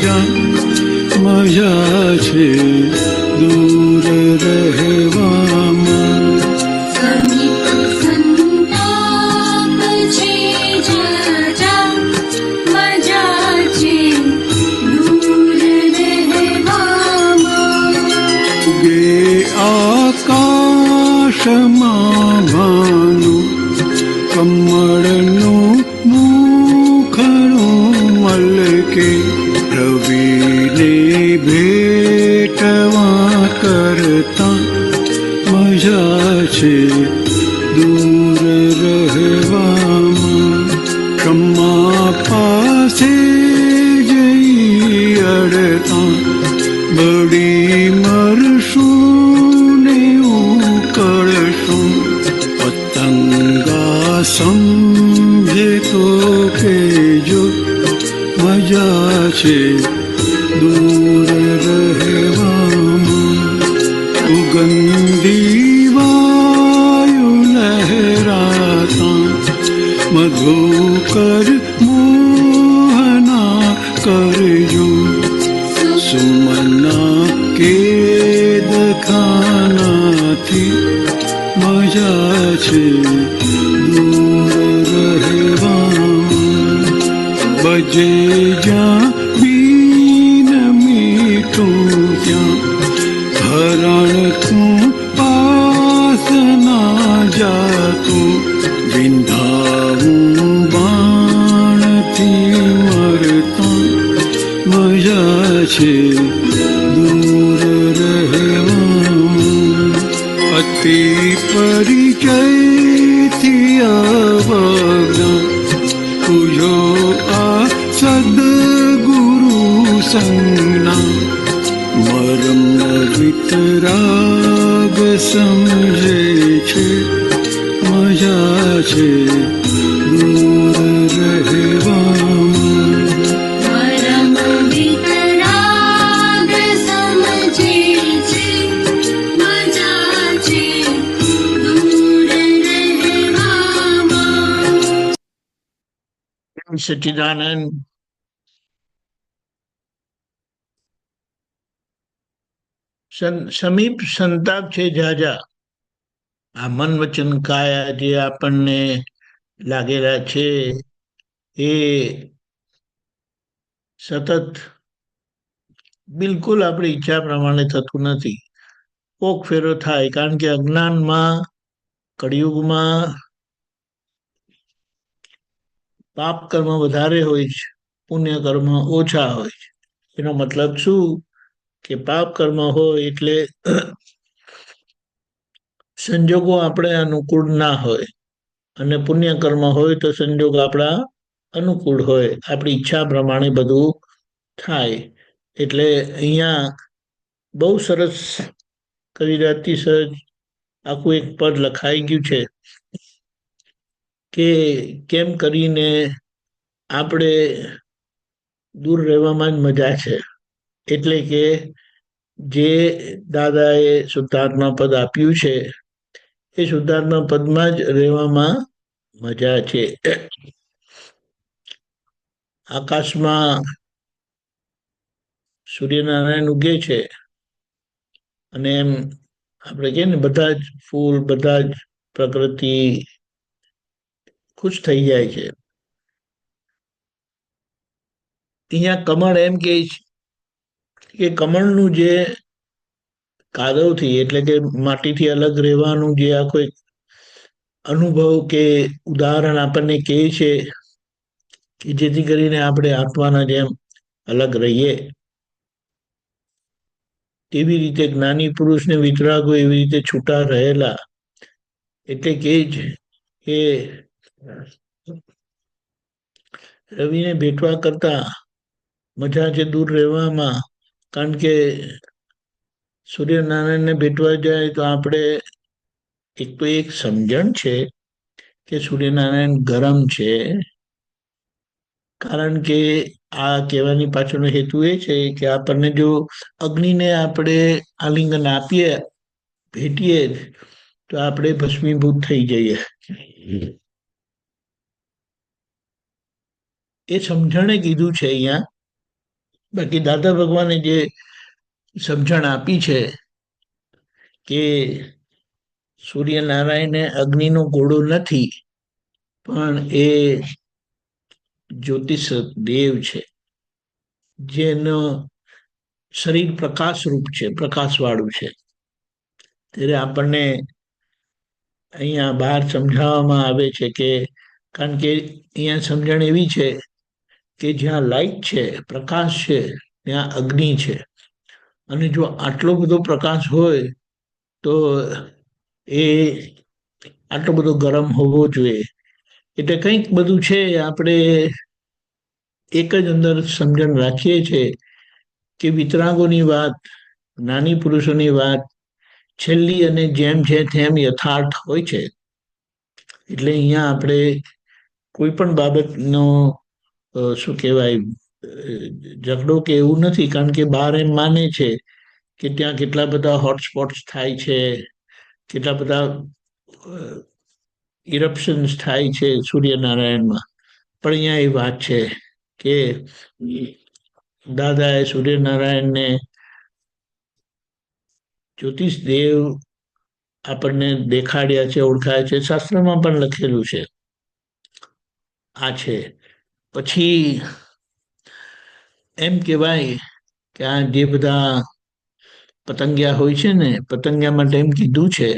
જા મજા છે દૂર રહેવામાં. આકાશમાં ભાનું કમળનું મુખડું મલકે રવિને ભેટવા કરતા મજા છે દૂર રહેવામાં. ક્ષમા પાસે જઈ અડતા બળી મરશું ને ઉકળશું. પતંગા સમજે તો કેજો મજા છે દૂર રહેવામાં. સુગંધી વાયુ લહેરાતા મધુકર મોહના કરજો. સુમના કેદ ખાનાથી મજા છે દૂર રહેવામાં. બજે જ્યાં બીન મીઠું ત્યાં હરણ તું પાસ ના જાતું. વિંધાવું બાણથી મરતા મજા છે દૂર રહેવામાં. અતિ પરિચયથી અવગણ તુજો આ સદગુરુ સંજ્ઞા. મરમ વિતરાગ સમજે છે મજા છે દૂર રહેવામાં. સચ્ચિદાનંદ સમીપ સંતાપ છે જાજા. આ મન વચન કાયા જે આપણને લાગેલા છે એ સતત બિલકુલ આપણી ઈચ્છા પ્રમાણે થતું નથી. કોક ફેરો થાય, કારણ કે અજ્ઞાનમાં કળિયુગમાં પાપ કર્મ વધારે હોય છે, પુણ્ય કર્મ ઓછા હોય છે. એનો મતલબ શું કે પાપ કર્મ હોય એટલે સંજોગો આપણે અનુકૂળ ના હોય, અને પુણ્ય કર્મ હોય તો સંજોગ આપણા અનુકૂળ હોય, આપણી ઈચ્છા પ્રમાણે બધું થાય. એટલે અહીંયા બહુ સરસ કવિરાતી સહજ આખું એક પદ લખાઈ ગયું છે કે કેમ કરીને આપણે દૂર રહેવામાં જ મજા છે. એટલે કે જે દાદાએ શુદ્ધાત્મા પદ આપ્યું છે એ શુદ્ધાત્મા પદમાં જ રહેવામાં મજા છે. આકાશમાં સૂર્યનારાયણ ઉગે છે અને એમ આપણે કહીએ ને બધા જ ફૂલ, બધા જ પ્રકૃતિ ખુશ થઈ જાય છે. અહીંયા કમળ એમ કહે છે કે કમળનું જે કાદવથી એટલે કે માટીથી અલગ રહેવાનું જે આ કોઈ અનુભવ કે ઉદાહરણ આપણને કહે છે કે જેથી કરીને આપણે આત્માના જેમ અલગ રહીએ. તેવી રીતે જ્ઞાની પુરુષને વિતરાગો એવી રીતે છૂટા રહેલા. એટલે કે જ કે રવિને ભેટવા કરતા મજા છે દૂર રહેવામાં. કારણ કે સૂર્યનારાયણને ભેટવા જાય તો આપણે એક તો એક સમજણ છે કે સૂર્યનારાયણ ગરમ છે, કારણ કે આ કહેવાની પાછળનો હેતુ એ છે કે આપણને જો અગ્નિને આપણે આલિંગન આપીએ, ભેટીએ તો આપણે ભસ્મીભૂત થઈ જઈએ. એ સમજણે કીધું છે અહીંયા બાકી દાદા ભગવાને જે સમજણ આપી છે કે સૂર્યનારાયણ અગ્નિનો ઘોડો નથી, પણ એ જ્યોતિષ દેવ છે, જેનો શરીર પ્રકાશ રૂપ છે, પ્રકાશવાળું છે. ત્યારે આપણને અહીંયા બહાર સમજાવવામાં આવે છે કે, કારણ કે અહીંયા સમજણ એવી છે કે જ્યાં લાઈટ છે, પ્રકાશ છે, ત્યાં અગ્નિ છે. અને જો આટલો બધો પ્રકાશ હોય તો એ આટલો બધો ગરમ હોવો જોઈએ. એટલે કંઈક બધું છે, આપણે એક જ અંદર સમજણ રાખીએ છીએ કે વિતરાગોની વાત, જ્ઞાની પુરુષોની વાત છેલ્લી અને જેમ છે તેમ યથાર્થ હોય છે. એટલે અહીંયા આપણે કોઈ પણ બાબતનો શું કહેવાય ઝઘડો કે એવું નથી, કારણ કે બહાર એમ માને છે કે ત્યાં કેટલા બધા હોટસ્પોટ્સ થાય છે, કેટલા બધા ઇરપ્શન્સ થાય છે સૂર્યનારાયણમાં. પણ અહીંયા એ વાત છે કે દાદાએ સૂર્યનારાયણને જ્યોતિષ દેવ આપણને દેખાડ્યા છે, ઓળખાય છે, શાસ્ત્રમાં પણ લખેલું છે. આ છે. પછી એમ કહેવાય કે આ જે બધા પતંગિયા હોય છે ને, પતંગિયા માટે એમ કીધું છે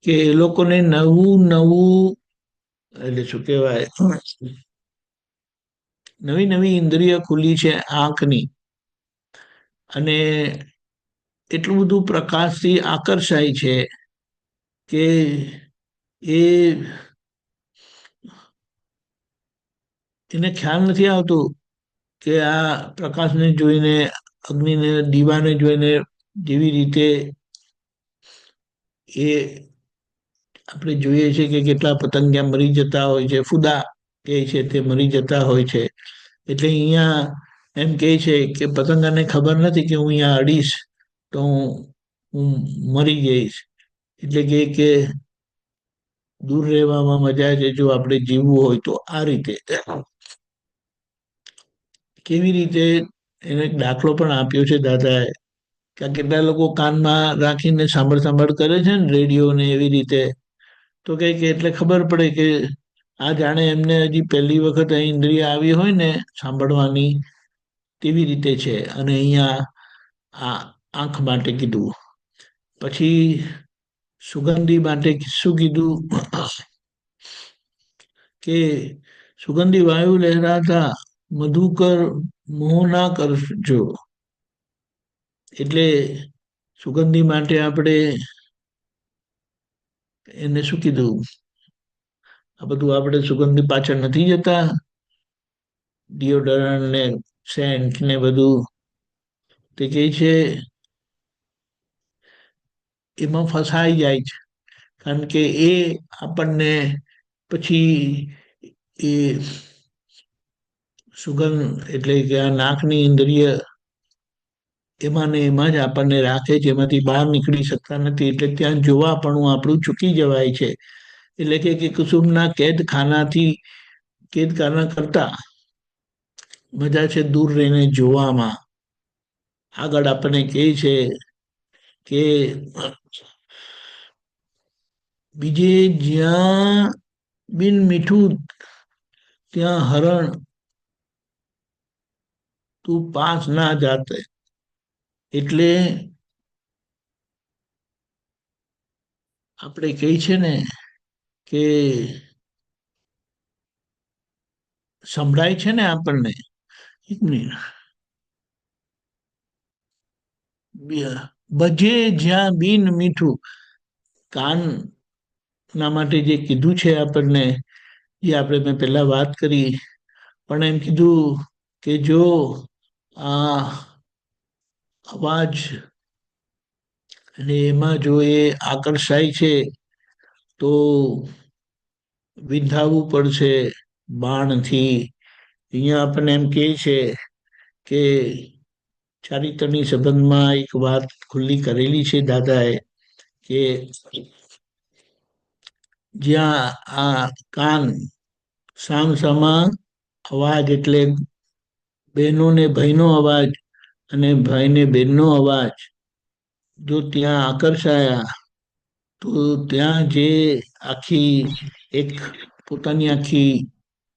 કે એ લોકોને નવું નવું, એટલે શું કહેવાય, નવી નવી ઇન્દ્રિય ખુલી છે આંખની, અને એટલું બધું પ્રકાશથી આકર્ષાય છે કે એ એને ખ્યાલ નથી આવતો કે આ પ્રકાશને જોઈને, અગ્નિને, દીવાને જોઈને જેવી રીતે એ આપણે જોઈએ છીએ કે કેટલા પતંગિયા મરી જતા હોય છે, ફુદા કહે છે તે મરી જતા હોય છે. એટલે અહીંયા એમ કહે છે કે પતંગાને ખબર નથી કે હું અહીંયા અડીશ તો હું મરી જઈશ. એટલે કે દૂર રહેવામાં મજા છે જો આપણે જીવવું હોય તો. આ રીતે કેવી રીતે એને એક દાખલો પણ આપ્યો છે દાદાએ, કે કેટલા લોકો કાનમાં રાખીને સાંભળ કરે છે ને, રેડિયો ને એવી રીતે, તો કે એટલે ખબર પડે કે આ જાણે એમને હજી પહેલી વખત ઇન્દ્રિય આવી હોય ને સાંભળવાની, તેવી રીતે છે. અને અહીંયા આ આંખ માટે કીધું. પછી સુગંધી માટે શું કીધું કે સુગંધી વાયુ લહેરાતા મધુકર મોહ ના કરજો. એટલે સુગંધી માટે આપણે એને શું કીધું, આ બધું આપણે સુગંધી પાછળ નથી જતા, ડિયોડરન્ટ ને સેન્ટ ને બધું, તે કહે છે એમાં ફસાઈ જાય છે, કારણ કે એ આપણને પછી એ સુગંધ એટલે કે આ નાકની ઇન્દ્રિય એમાં ને એમાં જ આપણને રાખે છે, એમાંથી બહાર નીકળી શકતા નથી. એટલે ત્યાં જોવાપણું આપણું ચૂકી જવાય છે. એટલે કે કુસુમના કેદખાના કરતા મજા છે દૂર રહીને જોવામાં. આગળ આપણને કહે છે કે બીજે જ્યાં બિન મીઠું ત્યાં હરણ તું પાસ ના જાતે. એટલે આપણે કહી છે ને કે સંભળાય છે ને આપણને, એક મિનિટ, બજે જ્યાં બિન મીઠું, કાન ના માટે જે કીધું છે આપણને, એ આપણે મેં પહેલા વાત કરી, પણ એમ કીધું કે જો આ અવાજ અને એમાં જો એ આકર્ષાય છે તો વિંધાવવું પડશે બાણથી. અહીંયા આપણને એમ કહે છે કે ચારિત્રની સંબંધમાં એક વાત ખુલ્લી કરેલી છે દાદાએ, કે જ્યાં આ કાન સામસામા અવાજ એટલે બહેનોને ભાઈનો અવાજ અને ભાઈને બહેનનો અવાજ જો ત્યાં આકર્ષાયા તો ત્યાં જે આખી એક પોતાની આખી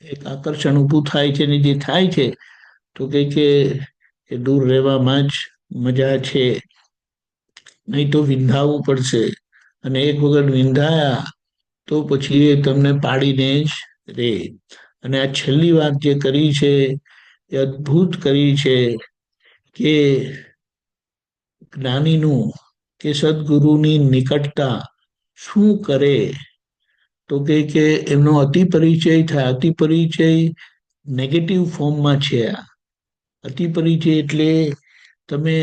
એક આકર્ષણ ઊભું થાય છે ને જે થાય છે તો કહે કે એ દૂર રહેવામાં જ મજા છે, નહીં તો વિંધાવવું પડશે. અને એક વખત વિંધાયા તો પછી એ તમને પાડીને જ રે. અને આ છેલ્લી વાત જે કરી છે એ અદ્ભુત કરી છે કે જ્ઞાનીનું કે સદગુરુની નિકટતા શું કરે, તો કે એમનો અતિ પરિચય થાય. અતિ પરિચય નેગેટિવ ફોર્મમાં છે. આ અતિ પરિચય એટલે તમે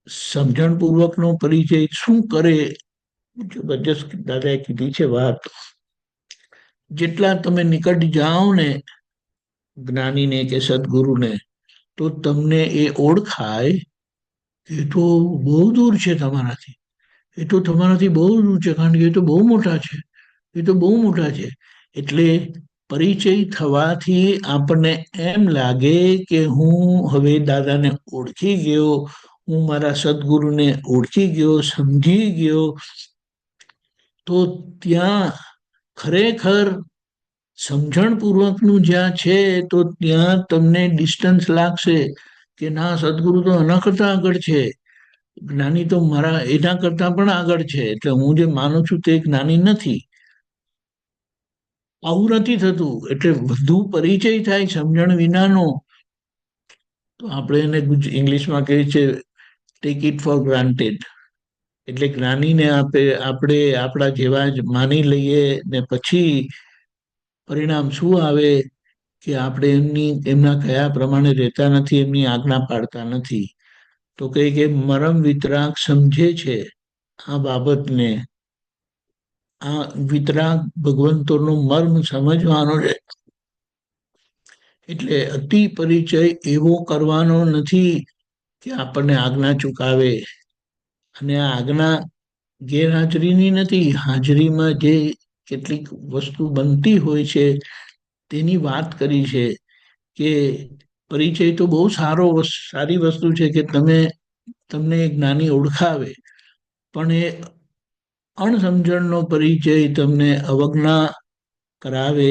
સમજણપૂર્વકનો પરિચય શું કરે. જબરજસ્ત દાદાએ કીધી છે વાત. જેટલા તમે નિકટ જાઓ ને જ્ઞાનીને કે સદગુરુને તો તમને એ ઓળખાય એ તો બહુ દૂર છે તમારાથી, એ તો તમારાથી બહુ દૂર છે, કારણ કે એ તો બહુ મોટા છે, એ તો બહુ મોટા છે. એટલે પરિચય થવાથી આપણને એમ લાગે કે હું હવે દાદાને ઓળખી ગયો, હું મારા સદગુરુને ઓળખી ગયો, સમજી ગયો. તો ત્યાં ખરેખર સમજણપૂર્વકનું જ્યાં છે તો ત્યાં તમને ડિસ્ટન્સ લાગશે કે ના, સદગુરુ તો આના કરતા આગળ છે, જ્ઞાની તો મારા એના કરતા પણ આગળ છે. એટલે હું જે માનું છું તે જ્ઞાની નથી. આવું નથી થતું. એટલે વધુ પરિચય થાય સમજણ વિનાનો તો આપણે એને ઇંગ્લિશમાં કહીએ છીએ ટેક ઇટ ફોર ગ્રાન્ટેડ. એટલે જ્ઞાનીને આપણે આપણા જેવા જ માની લઈએ ને પછી પરિણામ શું આવે કે આપણે એમના કયા પ્રમાણે રહેતા નથી, એમની આજ્ઞા પાડતા નથી. તો કે મરમ વિતરાગ સમજે છે આ બાબતને. આ વિતરાગ ભગવંતોનો મર્મ સમજવાનો છે. એટલે અતિ પરિચય એવો કરવાનો નથી કે આપણને આજ્ઞા ચૂકાવે. અને આ આજ્ઞા ગેરહાજરીની નથી, હાજરીમાં જે કેટલીક વસ્તુ બનતી હોય છે તેની વાત કરી છે. કે પરિચય તો બહુ સારી વસ્તુ છે કે તમને જ્ઞાની ઓળખાવે, પણ એ અણસમજણનો પરિચય તમને અવજ્ઞા કરાવે,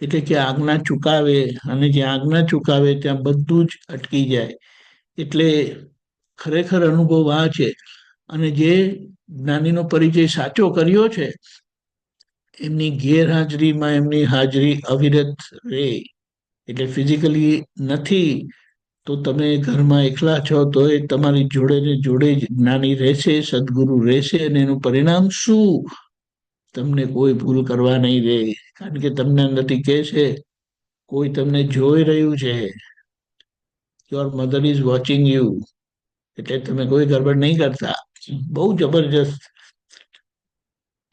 એટલે કે આજ્ઞા ચૂકાવે. અને જ્યાં આજ્ઞા ચૂકાવે ત્યાં બધું જ અટકી જાય. એટલે ખરેખર અનુભવ આ છે. અને જે જ્ઞાનીનો પરિચય સાચો કર્યો છે એમની ગેરહાજરીમાં એમની હાજરી અવિરત રહે. એટલે ફિઝિકલી નથી તો તમે ઘરમાં એકલા છો તો એ તમારી જોડે ને જોડે જ જ્ઞાની રહેશે, સદગુરુ રહેશે. અને એનું પરિણામ શું? તમને કોઈ ભૂલ કરવા નહીં દે, કારણ કે તમને અંદરથી કહે છે કોઈ તમને જોઈ રહ્યું છે. Your mother is watching you. એટલે તમે કોઈ ગડબડ નહીં કરતા. બહુ જબરજસ્ત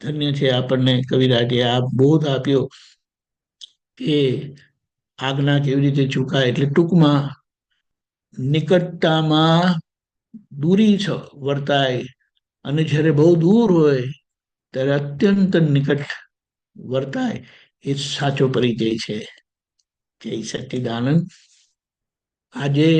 ધન્ય છે આપણને કવિરાજે આ બોધ આપ્યો કે આજ્ઞા કેવી રીતે ચૂકાય. એટલે ટૂંકમાં નિકટતામાં દૂરી વર્તાય અને જ્યારે બહુ દૂર હોય ત્યારે અત્યંત નિકટ વર્તાય. એ સાચો પરિચય છે. જય સચ્ચિદાનંદ. આજે